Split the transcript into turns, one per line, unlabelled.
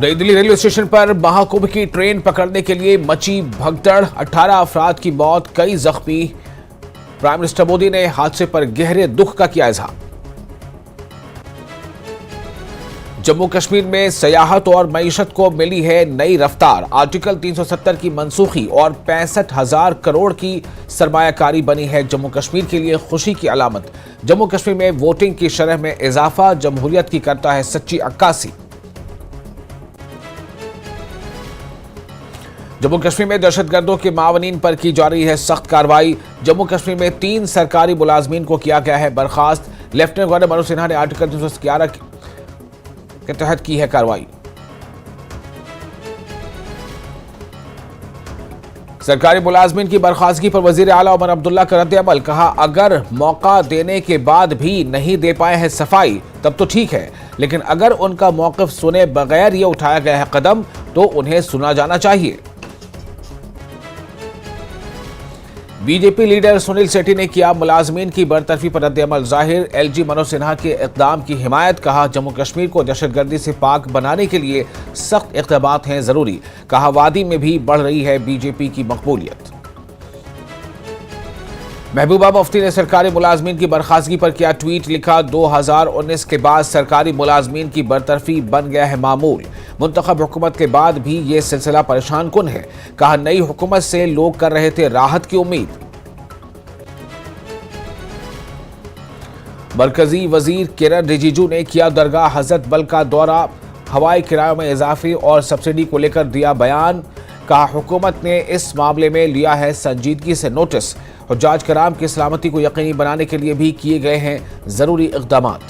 नई Delhi railway station पर महाकुंभ की ट्रेन पकड़ने के लिए मची भगदड़, 18 अफराद की मौत, कई जख्मी। प्राइम मिनिस्टर मोदी ने हादसे पर गहरे दुख का किया इजहार। जम्मू कश्मीर में सियाहत और मईशत को मिली है नई रफ्तार। आर्टिकल 370 की मनसूखी और 65,000 करोड़ की सरमायाकारी बनी है जम्मू कश्मीर के लिए खुशी की अलामत। जम्मू कश्मीर में वोटिंग की शरह में इजाफा जमहूरियत की करता है सच्ची अक्कासी। जम्मू कश्मीर में दहशतगर्दों के मावनीन पर की जा रही है सख्त कार्रवाई। जम्मू कश्मीर में 3 सरकारी मुलाजमीन को किया गया है बर्खास्त। लेफ्टिनेंट गवर्नर मनोज सिन्हा ने आर्टिकल 311 के तहत की है कार्रवाई। सरकारी मुलाजमीन की बर्खास्तगी पर वजीर आला उमर अब्दुल्ला का रद्द-ए-अमल। कहा, अगर मौका देने के बाद भी नहीं दे पाए हैं सफाई तब तो ठीक है, लेकिन अगर उनका मौक़िफ़ सुने बगैर ये उठाया गया है कदम तो उन्हें सुना जाना चाहिए। बीजेपी लीडर सुनील शेट्टी ने किया मुलाजमीन की बरतरफी पर रद्द-ए-अमल जाहिर। एलजी मनोज सिन्हा के इक़दाम की हिमायत। कहा, जम्मू कश्मीर को दहशतगर्दी से पाक बनाने के लिए सख्त इक़दाम हैं जरूरी। कहा, वादी में भी बढ़ रही है बीजेपी की मकबूलियत। महबूबा मुफ्ती ने सरकारी मुलाजमीन की बर्खास्तगी पर किया ट्वीट। लिखा, 2019 के बाद सरकारी मुलाजमीन की बरतरफी बन गया है मामूल। मुंतखब हुकूमत के बाद भी ये सिलसिला परेशान कुन है। कहा, नई हुकूमत से लोग कर रहे थे राहत की उम्मीद। मरकजी वजीर किरण रिजिजू ने किया दरगाह हजरत बल का दौरा। हवाई किरायों में इजाफे और सब्सिडी को लेकर दिया बयान। कहा, हुकूमत ने इस मामले में लिया है संजीदगी से नोटिस। हुज्जाज कराम की सलामती को यकीनी बनाने के लिए भी किए गए हैं जरूरी इक़दामात।